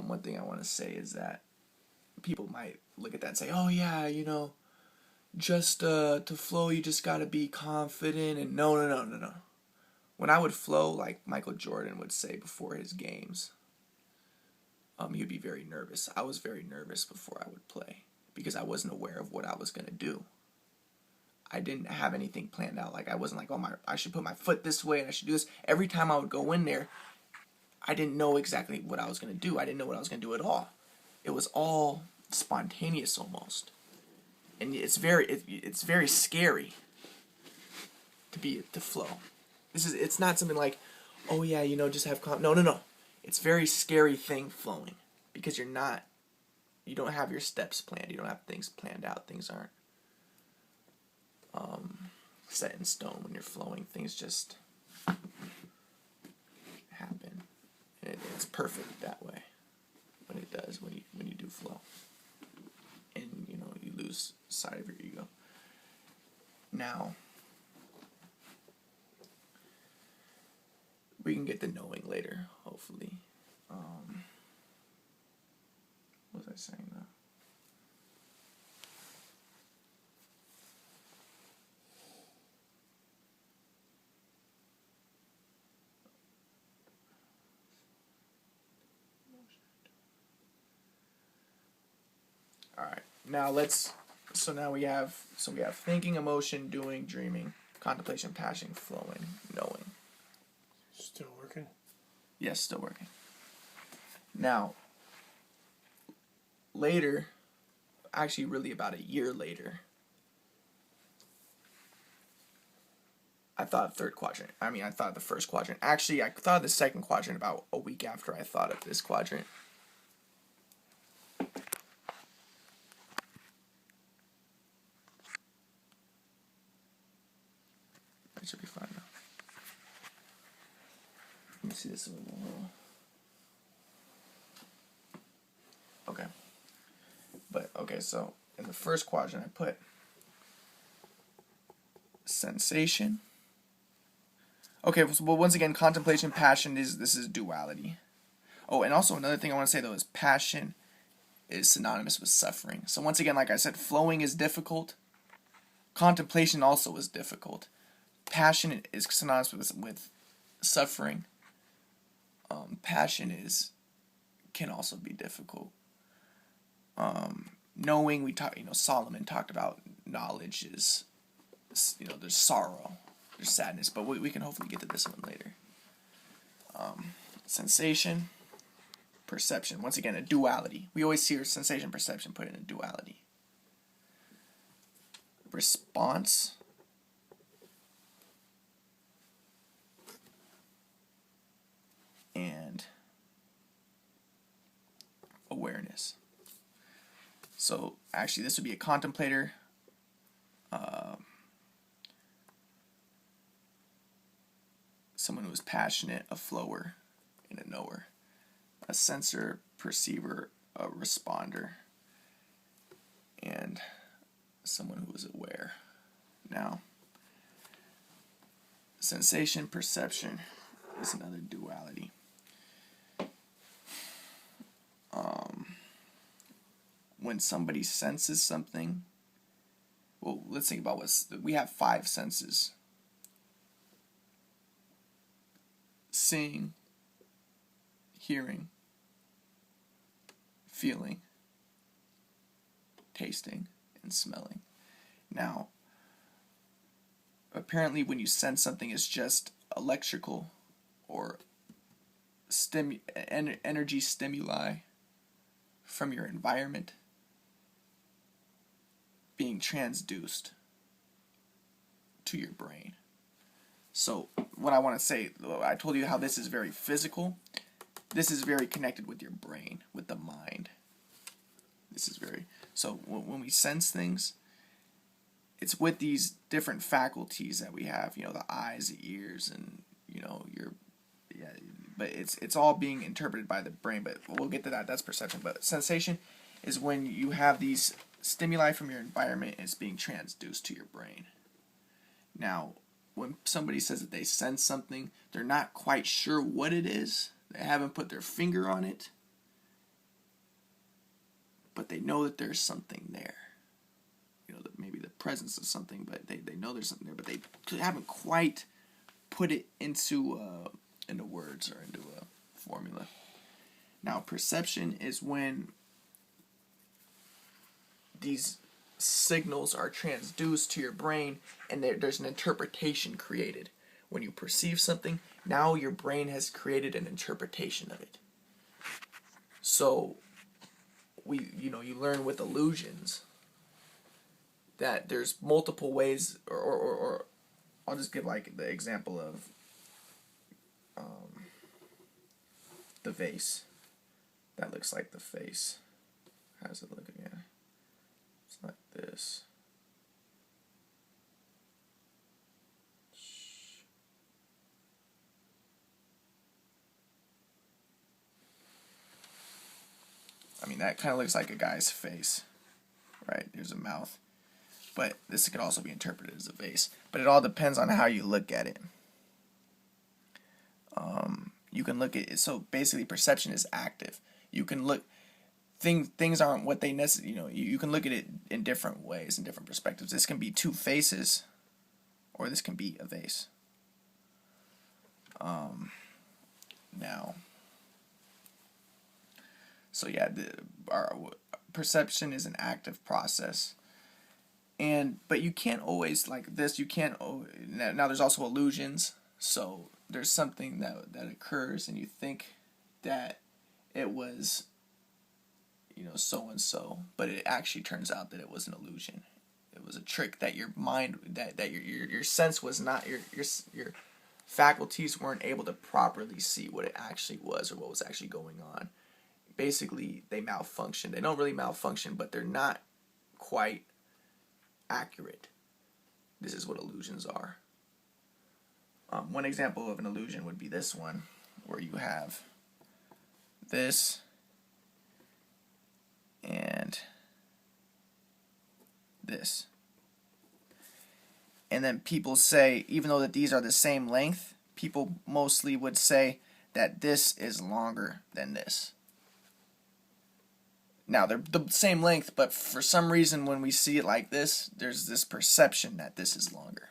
one thing I want to say is that people might look at that and say, oh yeah, just to flow you just gotta be confident, and no. When I would flow, like Michael Jordan would say before his games, he would be very nervous. I was very nervous before I would play because I wasn't aware of what I was gonna do. I didn't have anything planned out. Like I wasn't like, I should put my foot this way and I should do this. Every time I would go in there, I didn't know exactly what I was gonna do. I didn't know what I was gonna do at all. It was all spontaneous almost, and it's very scary to flow. It's not something like, oh yeah, just have no. It's very scary thing flowing because you don't have your steps planned. You don't have things planned out. Things aren't set in stone when you're flowing. Things just happen, and it's perfect that way when it does when you do flow, and you lose sight of your ego. Now we can get to knowing later, hopefully. What was I saying now? Alright, now we have thinking, emotion, doing, dreaming, contemplation, passion, flowing, knowing. Still working? Yes, still working. Now, later, actually really about a year later, I thought third quadrant. I thought the first quadrant. Actually, I thought the second quadrant about a week after I thought of this quadrant. It should be fine now. Let me see this a little more. Okay, so in the first quadrant I put sensation. Okay, well once again, contemplation, passion, this is duality. Oh, and also another thing I want to say though is passion is synonymous with suffering. So once again, like I said, flowing is difficult. Contemplation also is difficult. Passion is synonymous with suffering. Passion can also be difficult. Knowing, Solomon talked about knowledge is, there's sorrow, there's sadness, but we can hopefully get to this one later. Sensation, perception, once again, a duality. We always see sensation, perception put in a duality. Response, and awareness. So actually this would be a contemplator, someone who is passionate, a flower, and a knower, a sensor, perceiver, a responder, and someone who is aware. Now, sensation, perception is another duality. When somebody senses something, well, let's think about we have 5 senses. Seeing, hearing, feeling, tasting, and smelling. Now, apparently when you sense something, it's just electrical or energy stimuli from your environment being transduced to your brain. So what I want to say, I told you how this is very physical. This is very connected with your brain, with the mind. So when we sense things, it's with these different faculties that we have, the eyes, the ears, and but it's all being interpreted by the brain, but we'll get to that. That's perception. But sensation is when you have these stimuli from your environment and it's being transduced to your brain. Now, when somebody says that they sense something, they're not quite sure what it is. They haven't put their finger on it. but they know that there's something there. You know, maybe the presence of something, but they know there's something there, but they haven't quite put it into words or into a formula. Now, perception is when these signals are transduced to your brain and there's an interpretation created. When you perceive something, now your brain has created an interpretation of it. So, you learn with illusions that there's multiple ways, or I'll just give like the example of the vase. That looks like the face. How does it look again? It's like this. I mean, that kind of looks like a guy's face, right? There's a mouth. But this could also be interpreted as a vase. But it all depends on how you look at it. You can look at it. So basically, perception is active. You can look. Things aren't what they necessarily. You can look at it in different ways, in different perspectives. This can be two faces, or this can be a vase. Now. So yeah, our perception is an active process. But you can't always, like this, you can't, now there's also illusions, so there's something that occurs and you think that it was, so-and-so, but it actually turns out that it was an illusion. It was a trick that your mind, that your sense was not, your faculties weren't able to properly see what it actually was or what was actually going on. Basically, they malfunction. They don't really malfunction, but they're not quite accurate. This is what illusions are. One example of an illusion would be this one, where you have this and this. And then people say, even though that these are the same length, people mostly would say that this is longer than this. Now, they're the same length, but for some reason when we see it like this, there's this perception that this is longer.